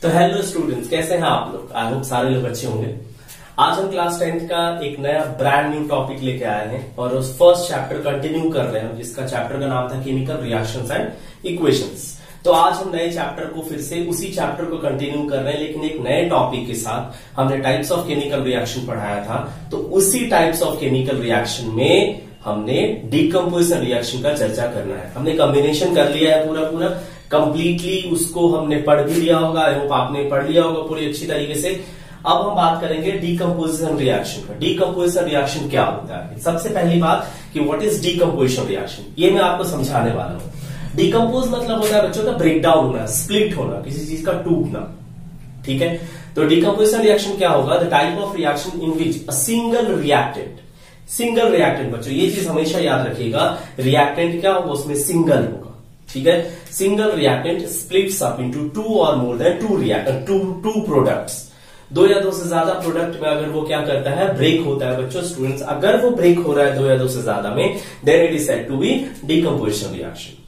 तो hello students, कैसे हैं आप लोग? आई होप सारे लोग अच्छे होंगे। आज हम क्लास 10th का एक नया ब्रांड न्यू टॉपिक लेके आए हैं और उस फर्स्ट चैप्टर कंटिन्यू कर रहे हैं, जिसका चैप्टर का नाम था केमिकल रिएक्शंस एंड इक्वेशंस। तो आज हम नए चैप्टर को फिर से उसी चैप्टर को कंटिन्यू कर रहे हैं, लेकिन एक नए टॉपिक के साथ। हमने टाइप्स ऑफ केमिकल रिएक्शन पढ़ाया था, तो उसी टाइप्स ऑफ केमिकल रिएक्शन में हमने डीकम्पोजिशन रिएक्शन का चर्चा करना है। हमने कॉम्बिनेशन कर लिया है पूरा कंप्लीटली, उसको हमने पढ़ भी लिया होगा। आई होप आपने पढ़ लिया होगा पूरी अच्छी तरीके से। अब हम बात करेंगे डीकम्पोजिशन रिएक्शन का। डीकम्पोजिशन रिएक्शन क्या होता है? सबसे पहली बात कि व्हाट इज डीकम्पोजिशन रिएक्शन, ये मैं आपको समझाने वाला हूं। डीकम्पोज मतलब होता है बच्चों का ब्रेक डाउन होना, स्प्लिट होना, किसी चीज का टूटना। ठीक है, तो डीकम्पोजिशन रिएक्शन क्या होगा? The type of reaction in which a single reactant बच्चों, ये चीज हमेशा याद रखिएगा। रिएक्टेंट क्या होगा? उसमें सिंगल होगा। ठीक है, single reactant splits up into two और मोर देन टू प्रोडक्ट्स। दो या दो से ज्यादा प्रोडक्ट में अगर वो क्या करता है, ब्रेक होता है बच्चों। स्टूडेंट्स, अगर वो ब्रेक हो रहा है दो या दो से ज्यादा में, then it is said to be decomposition reaction.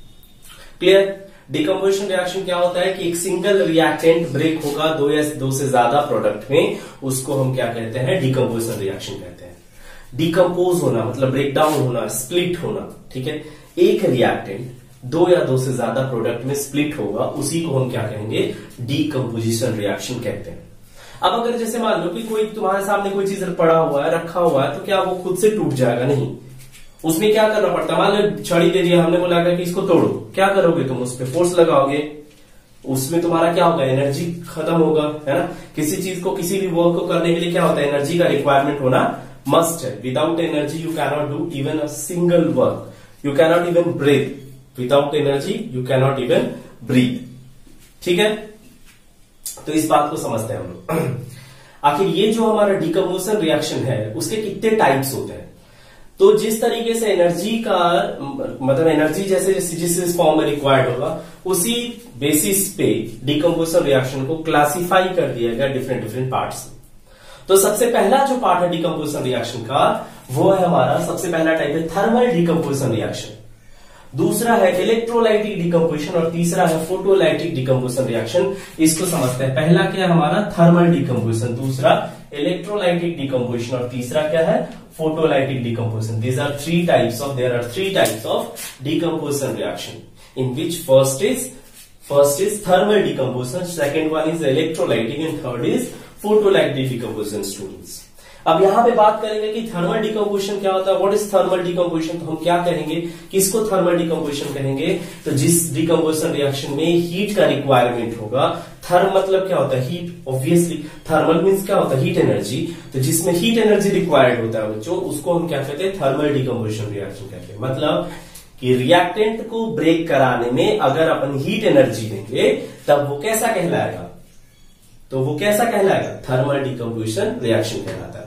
Clear? Decomposition reaction क्या होता है कि एक सिंगल रिएक्टेंट ब्रेक होगा दो या दो से ज्यादा प्रोडक्ट में, उसको हम क्या कहते हैं? डीकम्पोजिशन रिएक्शन कहते हैं। डीकम्पोज होना मतलब ब्रेक डाउन होना, स्प्लिट होना। ठीक है, एक रिएक्टेंट दो या दो से ज्यादा प्रोडक्ट में स्प्लिट होगा, उसी को हम क्या कहेंगे? डीकम्पोजिशन रिएक्शन कहते हैं। अब अगर जैसे मान लो कि कोई तुम्हारे सामने कोई चीज पड़ा हुआ है, रखा हुआ है, तो क्या वो खुद से टूट जाएगा? नहीं, उसमें क्या करना पड़ता है? मान लो छड़ी दे दिया हमने, बोला कि इसको तोड़ो, क्या करोगे तुम? उस पर फोर्स लगाओगे, उसमें तुम्हारा क्या होगा? एनर्जी खत्म होगा, है ना। किसी चीज को, किसी भी वर्क को करने के लिए क्या होता है? एनर्जी का रिक्वायरमेंट होना मस्ट है। Without energy you cannot do even a single work, you cannot even breathe. Without energy you cannot even breathe. ठीक है, तो इस बात को समझते हैं हम लोग। आखिर ये जो हमारा डीकम्पोजिशन रिएक्शन है, उसके कितने टाइप्स होते हैं? तो जिस तरीके से एनर्जी का मतलब एनर्जी जैसे जिस फॉर्म में रिक्वायर्ड होगा, उसी बेसिस पे डीकम्पोजिशन रिएक्शन को क्लासिफाई कर दिया गया डिफरेंट पार्ट्स में। तो सबसे पहला जो पार्ट है डीकम्पोजिशन रिएक्शन का, वो है हमारा सबसे पहला टाइप है थर्मल डीकम्पोजिशन रिएक्शन। दूसरा है इलेक्ट्रोलाइटिक डीकम्पोजिशन और तीसरा है फोटोलाइटिक डीकम्पोजिशन रिएक्शन। इसको समझते हैं। पहला क्या है हमारा? थर्मल डीकम्पोजिशन, दूसरा इलेक्ट्रोलाइटिक डीकम्पोजिशन और तीसरा क्या है? Photolytic decomposition. There are three types of decomposition reaction in which first is thermal decomposition, second one is electrolytic and third is photolytic decomposition. Students, अब यहां पे बात करेंगे कि थर्मल डीकम्पोजिशन क्या होता है। What is thermal decomposition? तो हम क्या कहेंगे, किसको थर्मल डीकम्पोजिशन कहेंगे? तो जिस डीकम्पोजिशन रिएक्शन में हीट का रिक्वायरमेंट होगा। थर्म मतलब क्या होता है? हीट। ऑब्वियसली थर्मल मीन्स क्या होता है? Heat energy. तो जिसमें हीट एनर्जी रिक्वायर्ड होता है बच्चों, उसको हम क्या कहते हैं? थर्मल डीकम्पोजिशन रिएक्शन कहते हैं। मतलब कि रिएक्टेंट को ब्रेक कराने में अगर अपन हीट एनर्जी देंगे, तब वो कैसा कहलाएगा? तो वो कैसा कहलाएगा? थर्मल डीकम्पोजिशन रिएक्शन कहलाता है।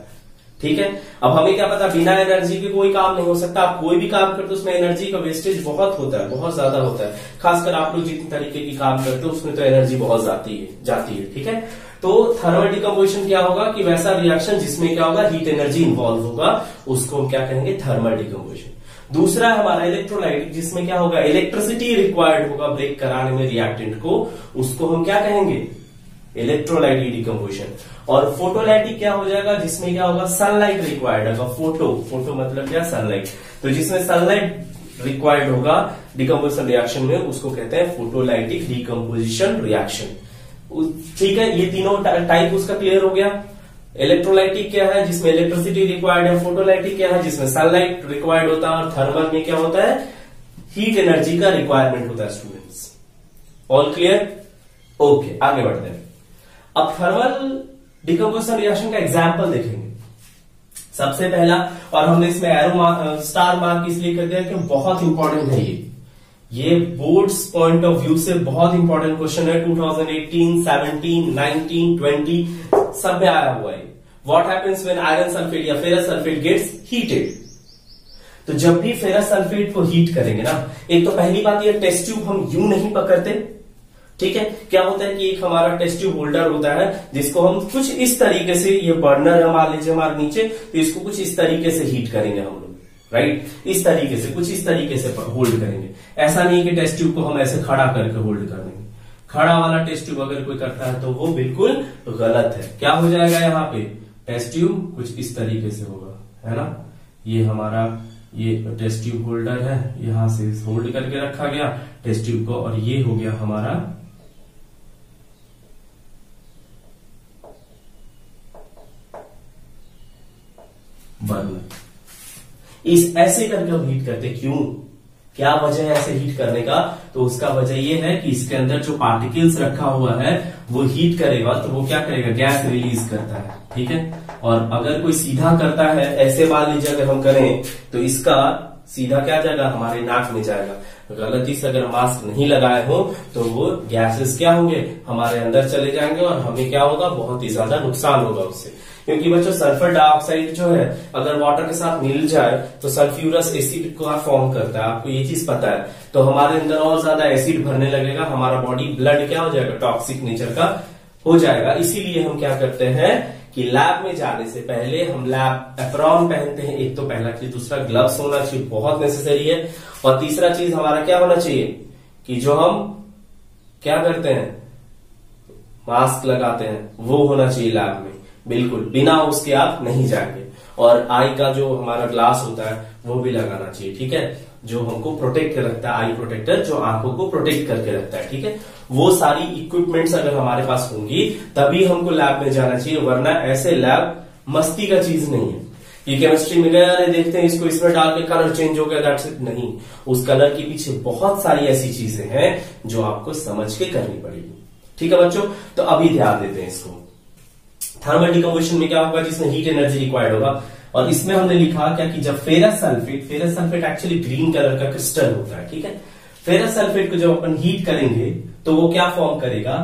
ठीक है, अब हमें क्या पता, बिना एनर्जी के कोई काम नहीं हो सकता। आप कोई भी काम करते हो उसमें एनर्जी का वेस्टेज बहुत होता है, बहुत ज्यादा होता है। खासकर आप लोग जितनी तरीके की काम करते हो उसमें तो एनर्जी बहुत जाती है। ठीक है, तो थर्मल डीकम्पोजिशन क्या होगा कि वैसा रिएक्शन जिसमें क्या होगा? हीट एनर्जी इन्वॉल्व होगा, उसको हम क्या कहेंगे? Thermal decomposition. दूसरा है हमारा इलेक्ट्रोलाइटिक, जिसमें क्या होगा? इलेक्ट्रिसिटी रिक्वायर्ड होगा ब्रेक कराने में रिएक्टेंट को, उसको हम क्या कहेंगे? Electrolytic decomposition. और फोटोलाइटिक क्या हो जाएगा? जिसमें क्या होगा? सनलाइट रिक्वायर्ड होगा। फोटो मतलब क्या? सनलाइट। तो जिसमें सनलाइट रिक्वायर्ड होगा डीकम्पोजिशन रिएक्शन में, उसको कहते हैं फोटोलाइटिक डीकम्पोजिशन रिएक्शन। ठीक है, ये तीनों टाइप उसका क्लियर हो गया। इलेक्ट्रोलाइटिक क्या है? जिसमें इलेक्ट्रिसिटी रिक्वायर्ड है। फोटोलाइटिक क्या है? जिसमें सनलाइट रिक्वायर्ड होता है। और थर्मल में क्या होता है? हीट एनर्जी का रिक्वायरमेंट होता है। Students, all clear? ओके, आगे बढ़ते हैं। अब थर्मल डीकम्पोजिशन रिएक्शन का एग्जाम्पल देखेंगे। सबसे पहला, और हमने इसमें एरो स्टार मार्क इसलिए कर दिया कि बहुत इंपॉर्टेंट है ये बोर्ड्स पॉइंट ऑफ व्यू से बहुत इंपॉर्टेंट क्वेश्चन है। 2018, 17, 19, 20 सब में आया हुआ है। What happens when iron sulphate या फेरस सल्फेट गेट्स हीटेड? तो जब भी फेरस सल्फेट को हीट करेंगे ना, एक तो पहली बात ये टेस्ट ट्यूब हम यूं नहीं पकड़ते। ठीक है, क्या होता है कि एक हमारा टेस्ट ट्यूब होल्डर होता है, जिसको हम कुछ इस तरीके से, ये बर्नर है मान लीजिए हमारे नीचे, तो इसको कुछ इस तरीके से हीट करेंगे हम लोग। राइट, इस तरीके से, कुछ इस तरीके से होल्ड करेंगे। ऐसा नहीं कि टेस्ट ट्यूब को हम ऐसे खड़ा करके होल्ड कर देंगे। खड़ा वाला टेस्ट ट्यूब अगर कोई करता है तो वो बिल्कुल गलत है। क्या हो जाएगा यहाँ पे, टेस्ट ट्यूब कुछ इस तरीके से होगा, है ना। ये हमारा ये टेस्ट ट्यूब होल्डर है, यहां से होल्ड करके रखा गया टेस्ट ट्यूब को, और ये हो गया हमारा बर्नर। इस ऐसे करके हम हीट करते, क्यों, क्या वजह है ऐसे हीट करने का, तो उसका वजह ये है कि इसके अंदर जो पार्टिकल्स रखा हुआ है वो हीट करेगा तो वो क्या करेगा, गैस रिलीज करता है, ठीक है। और अगर कोई सीधा करता है, ऐसे मान लीजिए अगर हम करें तो इसका सीधा क्या जाएगा, हमारे नाक में जाएगा। गलती से अगर मास्क नहीं लगाए हो तो वो गैसेस क्या होंगे, हमारे अंदर चले जाएंगे और हमें क्या होगा, बहुत ही ज्यादा नुकसान होगा उससे। क्योंकि बच्चों सल्फर डाइऑक्साइड जो है अगर वाटर के साथ मिल जाए तो सल्फ्यूरस एसिड को फॉर्म करता है, आपको ये चीज पता है। तो हमारे अंदर और ज्यादा एसिड भरने लगेगा, हमारा बॉडी ब्लड क्या हो जाएगा, टॉक्सिक नेचर का हो जाएगा। इसीलिए हम क्या करते हैं कि लैब में जाने से पहले हम लैब एप्रॉन पहनते हैं, एक तो पहला चीज, दूसरा ग्लव्स होना चाहिए, बहुत नेसेसरी है। और तीसरा चीज हमारा क्या होना चाहिए कि जो हम क्या करते हैं, मास्क लगाते हैं, वो होना चाहिए लैब में, बिल्कुल बिना उसके आप नहीं जाएंगे। और आई का जो हमारा ग्लास होता है वो भी लगाना चाहिए, ठीक है, जो हमको प्रोटेक्ट रखता है, आई प्रोटेक्टर जो आंखों को प्रोटेक्ट करके रखता है, ठीक है। वो सारी इक्विपमेंट्स अगर हमारे पास होंगी तभी हमको लैब में जाना चाहिए, वरना ऐसे लैब मस्ती का चीज नहीं है। ये केमिस्ट्री में गया, अरे देखते हैं इसको इसमें डाल के कलर चेंज हो गया, दैट्स इट, नहीं। उस कलर के पीछे बहुत सारी ऐसी चीजें हैं जो आपको समझ के करनी पड़ेगी, ठीक है बच्चों। तो अभी ध्यान देते हैं इसको। थर्मल डिकम्पोजिशन में क्या होगा, जिसमें हीट एनर्जी रिक्वायर्ड होगा। और इसमें हमने लिखा क्या कि जब ferrous sulphate actually green colour का क्रिस्टल होता है, ठीक है। फेरस सल्फेट को जब अपन हीट करेंगे तो वो क्या फॉर्म करेगा,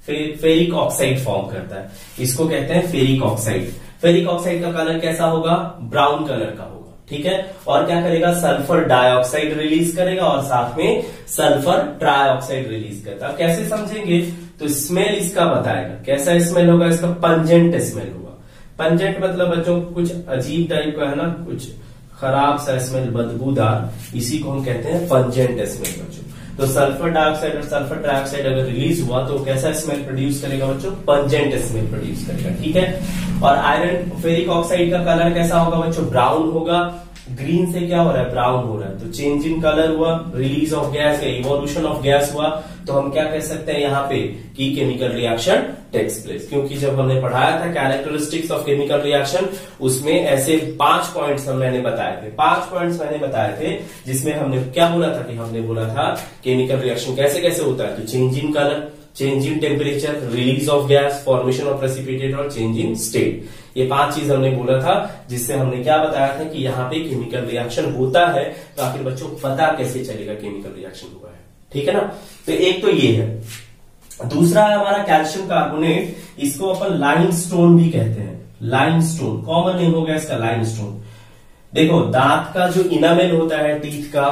फेरिक ऑक्साइड फॉर्म करता है, इसको कहते हैं फेरिक ऑक्साइड। फेरिक ऑक्साइड का कलर कैसा होगा, ब्राउन कलर का होगा, ठीक है। और क्या करेगा, सल्फर डाइऑक्साइड रिलीज करेगा और साथ में सल्फर ट्राइऑक्साइड रिलीज करता है। कैसे समझेंगे, तो स्मेल इसका बताएगा, कैसा स्मेल होगा, इसका पंजेंट स्मेल होगा। पंजेंट मतलब बच्चों कुछ अजीब टाइप का है ना, कुछ खराब सा स्मेल, बदबूदार, इसी को हम कहते हैं पंजेंट स्मेल बच्चों। तो सल्फर डाइऑक्साइड और सल्फर ट्राइऑक्साइड अगर रिलीज हुआ तो कैसा स्मेल प्रोड्यूस करेगा बच्चों, पंजेंट स्मेल प्रोड्यूस करेगा, ठीक है। और आयरन फेरिक ऑक्साइड का कलर कैसा होगा बच्चों, ब्राउन होगा। ग्रीन से क्या हो रहा है, ब्राउन हो रहा है, तो चेंज इन कलर हुआ, रिलीज ऑफ गैस या इवोल्यूशन ऑफ गैस हुआ, तो हम क्या कह सकते हैं यहाँ पे कि केमिकल रिएक्शन टेक्स प्लेस। क्योंकि जब हमने पढ़ाया था कैरेक्टरिस्टिक्स ऑफ केमिकल रिएक्शन, उसमें ऐसे 5 पॉइंट्स मैंने बताए थे, 5 पॉइंट्स मैंने बताए थे, जिसमें हमने क्या बोला था कि हमने बोला था केमिकल रिएक्शन कैसे कैसे होता है, तो change in colour, change in temperature, release of gas, formation of precipitate और चेंज इन स्टेट। ये 5 चीज हमने बोला था, जिससे हमने क्या बताया था कि यहाँ पे केमिकल रिएक्शन होता है। तो आखिर बच्चों पता कैसे चलेगा केमिकल रिएक्शन हुआ है, ठीक है ना। तो एक तो ये है, दूसरा है हमारा कैल्शियम कार्बोनेट, इसको अपन लाइमस्टोन भी कहते हैं। लाइमस्टोन कॉमन नेम हो गया इसका, लाइमस्टोन। देखो दांत का जो इनामेल होता है टीथ का,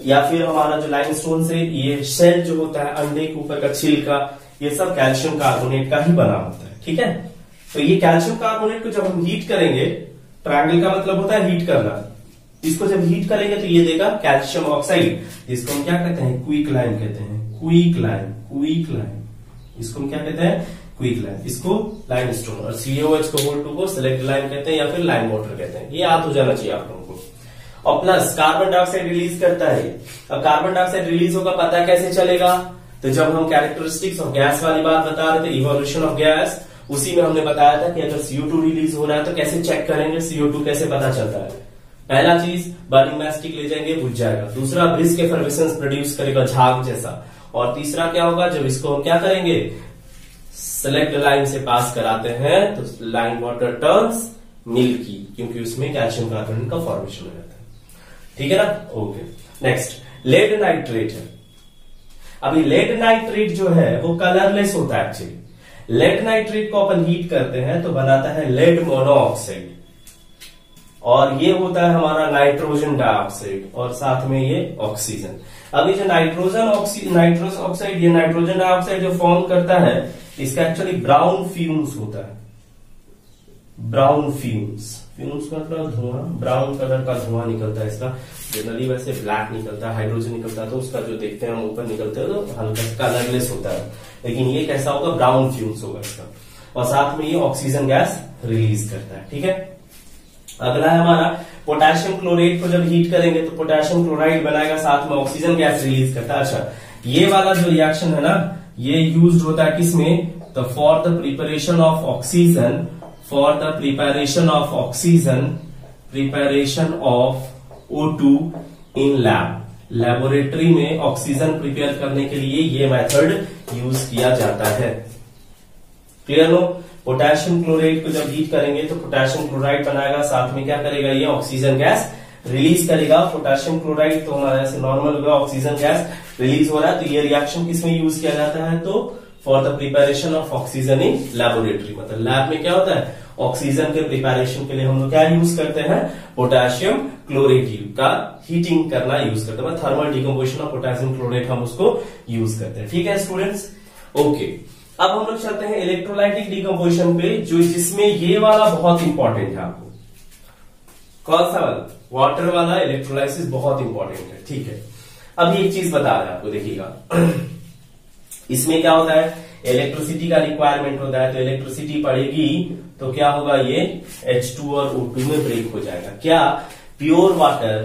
या फिर हमारा जो लाइमस्टोन से ये शेल जो होता है, अंडे के ऊपर का छिलका, ये सब कैल्शियम कार्बोनेट का ही बना होता है, ठीक है। तो ये कैल्शियम कार्बोनेट को जब हम हीट करेंगे, ट्रायंगल का मतलब होता है हीट करना, इसको जब हीट करेंगे तो ये देगा कैल्शियम ऑक्साइड, इसको हम क्या कहते हैं, क्विक लाइम कहते हैं, क्विक लाइम, क्विक लाइम, इसको हम क्या कहते हैं, क्विक लाइम, इसको लाइमस्टोन। और COH को Whole 2 को सेलेक्ट लाइम कहते हैं या फिर लाइम वाटर कहते हैं, ये याद हो जाना चाहिए आप लोगों को। और प्लस कार्बन डाइऑक्साइड रिलीज करता है। अब कार्बन डाइऑक्साइड रिलीज होगा, पता कैसे चलेगा, तो जब हम कैरेक्टरिस्टिक्स ऑफ गैस वाली बात बता रहे थे, इवोल्यूशन ऑफ गैस, उसी में हमने बताया था कि अगर CO2 रिलीज हो रहा है तो कैसे चेक करेंगे, CO2 कैसे पता चलता है। पहला चीज बर्निंग मैस्टिक ले जाएंगे, बुझ जाएगा। दूसरा ब्रिस्क एफर्वेसेंस प्रोड्यूस करेगा, झाग जैसा। और तीसरा क्या होगा, जब इसको हम क्या करेंगे, सेलेक्ट लाइन से पास कराते हैं तो लाइन वाटर टर्न्स मिल्की, क्योंकि उसमें कैल्शियम कार्बोनेट का फॉर्मेशन हो जाता है, ठीक है ना। ओके, नेक्स्ट लेड नाइट्रेट है। अभी लेड नाइट्रेट जो है वो कलरलेस होता है एक्चुअली। लेड नाइट्रेट को अपन हीट करते हैं तो बनाता है लेड मोनोऑक्साइड, और ये होता है हमारा नाइट्रोजन डाइऑक्साइड, और साथ में ये ऑक्सीजन। अभी जो नाइट्रोजन ऑक्साइड, ये नाइट्रोजन डाइऑक्साइड जो फॉर्म करता है, इसका एक्चुअली ब्राउन फ्यूम्स होता है, ब्राउन फ्यूम्स। फ्यूम्स मतलब धुआं, ब्राउन कलर का धुआं निकलता है इसका। जनरली वैसे ब्लैक निकलता है, हाइड्रोजन निकलता है तो उसका जो देखते हैं हम ऊपर निकलते हैं तो हल्का कलरलेस होता है, लेकिन ये कैसा होगा, ब्राउन फ्यूम्स होगा इसका, और साथ में ये ऑक्सीजन गैस रिलीज करता है। ठीक है, अगला है हमारा पोटेशियम क्लोराइड को जब हीट करेंगे तो पोटेशियम क्लोराइड बनाएगा, साथ में ऑक्सीजन गैस रिलीज करता है। अच्छा, ये वाला जो रिएक्शन है ना, ये यूज्ड होता है किसमें, तो for the preparation of oxygen, for the preparation of oxygen, preparation of O2 in lab. Laboratory में ऑक्सीजन प्रिपेयर करने के लिए ये मेथड यूज किया जाता है। क्लियर नो, पोटेशियम क्लोराइड को जब हीट करेंगे तो पोटेशियम क्लोराइड बनाएगा, साथ में क्या करेगा, ये ऑक्सीजन गैस रिलीज करेगा। पोटेशियम क्लोराइड तो हमारा ऐसे नॉर्मल होगा, ऑक्सीजन गैस रिलीज हो रहा है, तो ये रिएक्शन किसमें यूज किया जाता है, तो for the preparation of oxygen in laboratory. मतलब लैब में क्या होता है, ऑक्सीजन के प्रिपरेशन के लिए हम लोग क्या यूज करते हैं, पोटेशियम क्लोराइड का हीटिंग करना यूज करते हैं, thermal decomposition of potassium chloride हम उसको यूज करते हैं। ठीक है स्टूडेंट्स, ओके। अब हम लोग चलते हैं इलेक्ट्रोलाइटिक डिकम्पोजिशन पे, जो जिसमें ये वाला बहुत इंपॉर्टेंट है आपको। कौन सा वाला, वाटर वाला इलेक्ट्रोलाइसिस बहुत इंपॉर्टेंट है। ठीक है, अब एक चीज बता रहे हैं आपको, देखिएगा इसमें क्या होता है, इलेक्ट्रिसिटी का रिक्वायरमेंट होता है, तो इलेक्ट्रिसिटी पड़ेगी तो क्या होगा, ये H2 और O2 में ब्रेक हो जाएगा। क्या प्योर वाटर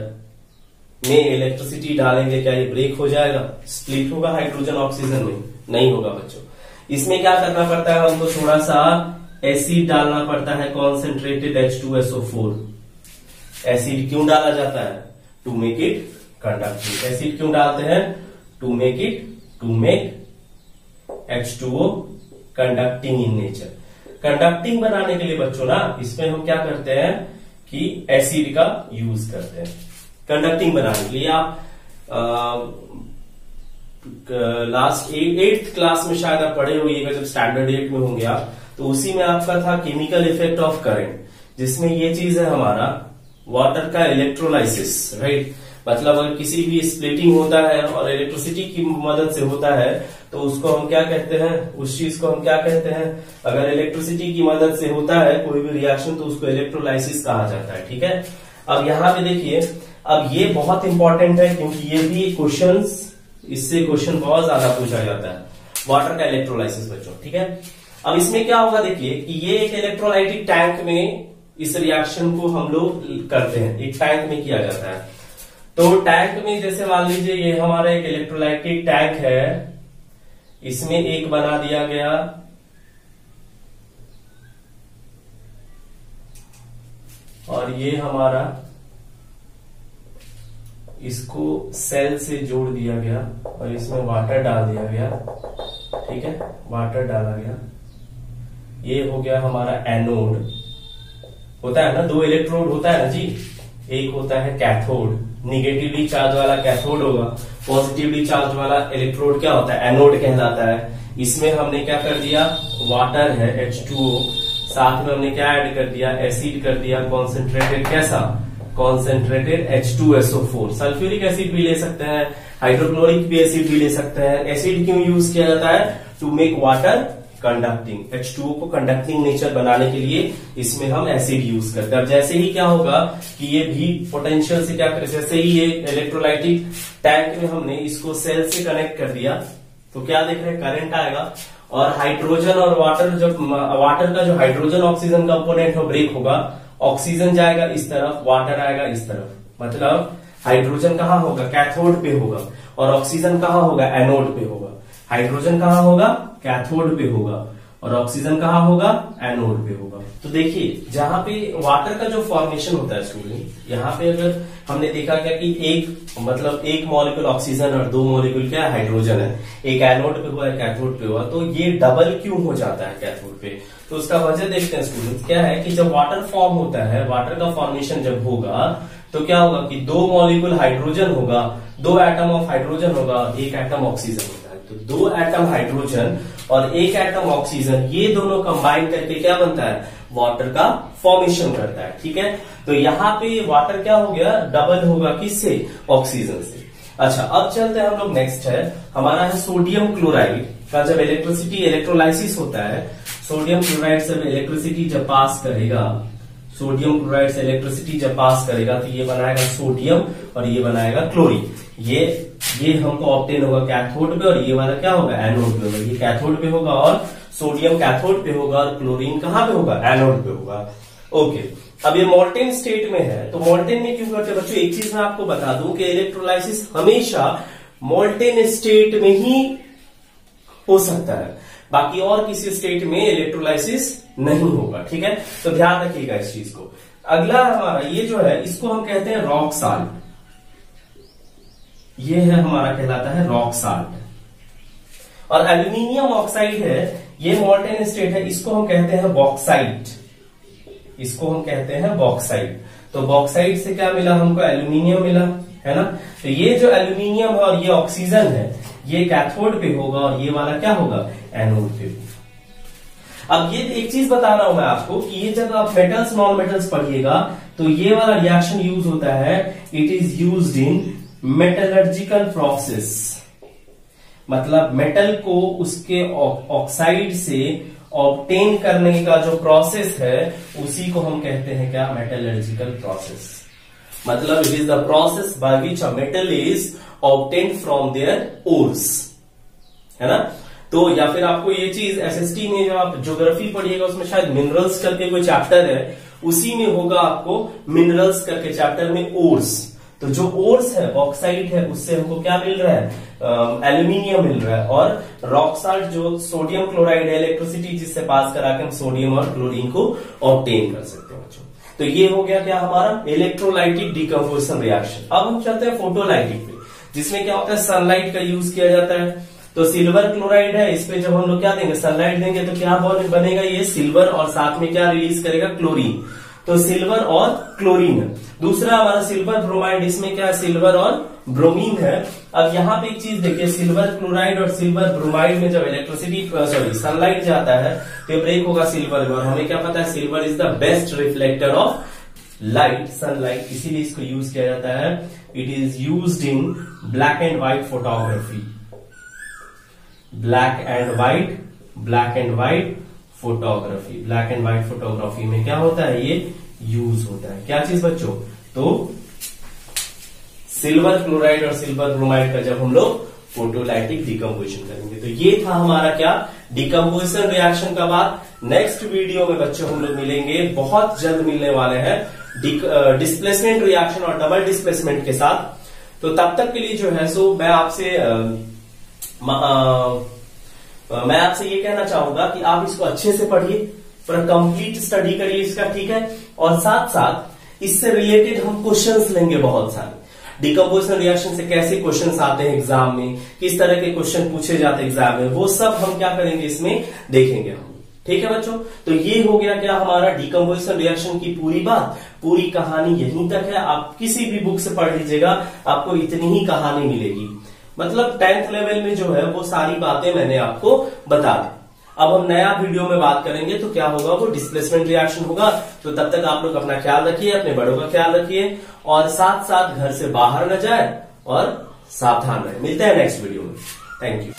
में इलेक्ट्रिसिटी डालेंगे, क्या ये ब्रेक हो जाएगा, स्प्लिट होगा हाइड्रोजन ऑक्सीजन में, नहीं होगा बच्चों। इसमें क्या करना पड़ता है, हमको थोड़ा सा एसिड डालना पड़ता है, कॉन्सेंट्रेटेड H2SO4। एसिड क्यों डाला जाता है, to make it conducting. Acid क्यों डालते हैं, to make H2O conducting in nature. Conducting बनाने के लिए बच्चों ना, इसमें हम क्या करते हैं कि एसिड का यूज करते हैं कंडक्टिंग बनाने के लिए। आप लास्ट 8th क्लास में शायद आप पढ़े होइएगा, जब स्टैंडर्ड 8 में होंगे आप, तो उसी में आपका था केमिकल इफेक्ट ऑफ करंट, जिसमें ये चीज है हमारा वाटर का इलेक्ट्रोलाइसिस, राइट। मतलब अगर किसी भी स्प्लिटिंग होता है और इलेक्ट्रिसिटी की मदद से होता है तो उसको हम क्या कहते हैं, उस चीज को हम क्या कहते हैं, अगर इलेक्ट्रिसिटी की मदद से होता है कोई भी रिएक्शन तो उसको इलेक्ट्रोलाइसिस कहा जाता है। ठीक है, अब यहाँ पे देखिए, अब ये बहुत इंपॉर्टेंट है क्योंकि ये भी क्वेश्चंस, इससे क्वेश्चन बहुत ज्यादा पूछा जाता है, वाटर का इलेक्ट्रोलाइसिस बच्चों। ठीक है, अब इसमें क्या होगा, देखिए कि ये एक इलेक्ट्रोलाइटिक टैंक में इस रिएक्शन को हम लोग करते हैं, एक टैंक में किया जाता है। तो टैंक में जैसे मान लीजिए ये हमारा एक इलेक्ट्रोलाइटिक टैंक है, इसमें एक बना दिया गया और ये हमारा इसको सेल से जोड़ दिया गया और इसमें वाटर डाल दिया गया। ठीक है, वाटर डाला गया, ये हो गया हमारा एनोड। होता है ना, 2 इलेक्ट्रोड होता है ना जी, एक होता है कैथोड, निगेटिवली चार्ज वाला कैथोड होगा, पॉजिटिवली चार्ज वाला इलेक्ट्रोड क्या होता है, एनोड कहलाता है। इसमें हमने क्या कर दिया, वाटर है H2O, साथ में हमने क्या ऐड कर दिया, एसिड कर दिया, कॉन्सेंट्रेटेड, कैसा, कॉन्सेंट्रेटेड H2SO4। सल्फ्यूरिक एसिड भी ले सकते हैं, हाइड्रोक्लोरिक भी एसिड भी ले सकते हैं। एसिड क्यों यूज किया जाता है, to make water conducting, H2O को कंडक्टिंग नेचर बनाने के लिए इसमें हम एसिड यूज करते हैं। अब जैसे ही क्या होगा कि ये भी पोटेंशियल से क्या करे, जैसे ही ये इलेक्ट्रोलाइटिक टैंक में हमने इसको सेल से कनेक्ट कर दिया तो क्या देख रहे हैं, करंट आएगा और हाइड्रोजन और वाटर, जब वाटर का जो हाइड्रोजन ऑक्सीजन कंपोनेंट हो ब्रेक होगा, ऑक्सीजन जाएगा इस तरफ, वाटर आएगा इस तरफ। मतलब हाइड्रोजन कहाँ होगा, कैथोड पे होगा, और ऑक्सीजन कहाँ होगा, एनोड पे होगा। हाइड्रोजन कहाँ होगा, कैथोड पे होगा, और ऑक्सीजन कहाँ होगा, एनोड पे होगा। तो देखिए जहां पे वाटर का जो फॉर्मेशन होता है स्टूडेंट, यहाँ पे अगर हमने देखा क्या कि एक मॉलिक्यूल ऑक्सीजन और 2 मॉलिक्यूल क्या हाइड्रोजन है, एक एनोड पे हुआ है, कैथोड पे हुआ, तो ये डबल क्यों हो जाता है कैथोड पे, तो उसका वजह देखते हैं स्टूडेंट। क्या है कि जब वाटर फॉर्म होता है, वाटर का फॉर्मेशन जब होगा तो क्या होगा कि 2 मॉलिक्यूल हाइड्रोजन होगा, 2 एटम ऑफ हाइड्रोजन होगा, 1 एटम ऑक्सीजन होगा। तो 2 एटम हाइड्रोजन और 1 एटम ऑक्सीजन, ये दोनों कंबाइन करके क्या बनता है, वाटर का फॉर्मेशन करता है। ठीक है, तो यहाँ पे वाटर क्या हो गया, डबल होगा, किससे, ऑक्सीजन से। अच्छा, अब चलते हैं हम लोग, नेक्स्ट है हमारा है सोडियम क्लोराइड का। जब इलेक्ट्रिसिटी इलेक्ट्रोलाइसिस होता है सोडियम क्लोराइड से इलेक्ट्रिसिटी जब पास करेगा, सोडियम क्लोराइड से इलेक्ट्रिसिटी जब पास करेगा तो ये बनाएगा सोडियम और ये बनाएगा क्लोरीन। ये हमको ऑब्टेन होगा कैथोड पे और ये वाला क्या होगा, एनोड पे होगा। ये कैथोड पे होगा और सोडियम कैथोड पे होगा और क्लोरीन कहां पे होगा, एनोड पे होगा। ओके, अब ये मोल्टेन स्टेट में है, तो मोल्टेन में क्यों करते हैं बच्चों, एक चीज मैं आपको बता दूं कि इलेक्ट्रोलाइसिस हमेशा मोल्टेन स्टेट में ही हो सकता है, बाकी और किसी स्टेट में इलेक्ट्रोलाइसिस नहीं होगा। ठीक है, तो ध्यान रखिएगा इस चीज को। अगला हमारा ये जो है इसको हम कहते हैं रॉक साल्ट। ये है हमारा कहलाता है रॉक साल्ट। और एल्यूमिनियम ऑक्साइड है, ये मोल्टेन स्टेट है, इसको हम कहते हैं बॉक्साइट। इसको हम कहते हैं बॉक्साइट। तो बॉक्साइट से क्या मिला हमको, एल्यूमिनियम मिला, है ना। तो ये जो एल्यूमिनियम है और ये ऑक्सीजन है, ये कैथोड पे होगा और ये वाला क्या होगा, एनोड पे होगा। अब ये एक चीज बता रहा हूं मैं आपको कि ये जब आप मेटल्स नॉन मेटल्स पढ़िएगा तो ये वाला रिएक्शन यूज होता है, it is used in metallurgical process. मतलब मेटल को उसके ऑक्साइड से ऑब्टेन करने का जो प्रोसेस है उसी को हम कहते हैं क्या, मेटलर्जिकल प्रोसेस। मतलब it is the process by which a metal is obtain from their ores, है ना। तो या फिर आपको ये चीज एसएसटी में जो आप ज्योग्राफी पढ़िएगा उसमें शायद मिनरल्स करके कोई चैप्टर है, उसी में होगा आपको मिनरल्स करके चैप्टर में ओर्स। तो जो ओर्स है ऑक्साइड है उससे हमको क्या मिल रहा है, एल्यूमिनियम मिल रहा है। और रॉक साल्ट जो सोडियम क्लोराइड है, इलेक्ट्रिसिटी जिससे पास करा के हम सोडियम और क्लोरीन को ऑब्टेन कर सकते हैं बच्चों। तो ये हो गया क्या हमारा इलेक्ट्रोलाइटिक डिकम्पोजिशन रिएक्शन। अब हम चलते हैं फोटोलाइटिक पे, जिसमें क्या होता है, सनलाइट का यूज किया जाता है। तो सिल्वर क्लोराइड है, इस पे जब हम लोग क्या देंगे, सनलाइट देंगे तो क्या बनेगा, ये सिल्वर और साथ में क्या रिलीज करेगा, क्लोरीन। तो सिल्वर और क्लोरीन है। दूसरा हमारा सिल्वर ब्रोमाइड, इसमें क्या है, सिल्वर और ब्रोमीन है। अब यहाँ पे एक चीज देखिए, सिल्वर क्लोराइड और सिल्वर ब्रोमाइड में जब इलेक्ट्रिसिटी सनलाइट जाता है तो ब्रेक होगा सिल्वर में, और हमें क्या पता है, silver is the best reflector of light, sunlight, इसीलिए इसको यूज किया जाता है। It is used in black and white photography. Black and white photography, black and white photography में क्या होता है, ये यूज होता है। क्या चीज बच्चों, तो सिल्वर क्लोराइड और सिल्वर ब्रोमाइड का जब हम लोग फोटोलाइटिक डिकम्पोजिशन करेंगे। तो ये था हमारा क्या, डिकम्पोजिशन रिएक्शन का बात। नेक्स्ट वीडियो में बच्चों हम लोग मिलेंगे, बहुत जल्द मिलने वाले हैं, डिस्प्लेसमेंट रिएक्शन और डबल डिस्प्लेसमेंट के साथ। तो तब तक के लिए जो है सो मैं आपसे ये कहना चाहूंगा कि आप इसको अच्छे से पढ़िए, पूरा कंप्लीट स्टडी करिए इसका, ठीक है। और साथ साथ इससे रिलेटेड हम क्वेश्चंस लेंगे बहुत सारे। डिकम्पोजिशन रिएक्शन से कैसे क्वेश्चंस आते हैं एग्जाम में, किस तरह के क्वेश्चन पूछे जाते हैं एग्जाम में, वो सब हम क्या करेंगे इसमें देखेंगे हम, ठीक है बच्चों। तो ये हो गया क्या हमारा डिकम्पोजिशन रिएक्शन की पूरी बात, पूरी कहानी यहीं तक है। आप किसी भी बुक से पढ़ लीजिएगा, आपको इतनी ही कहानी मिलेगी। मतलब 10th लेवल में जो है वो सारी बातें मैंने आपको बता दी। अब हम नया वीडियो में बात करेंगे तो क्या होगा, वो डिस्प्लेसमेंट रिएक्शन होगा। तो तब तक आप लोग अपना ख्याल रखिए, अपने बड़ों का ख्याल रखिए, और साथ साथ घर से बाहर न जाए और सावधान रहे। मिलते हैं नेक्स्ट वीडियो में। Thank you.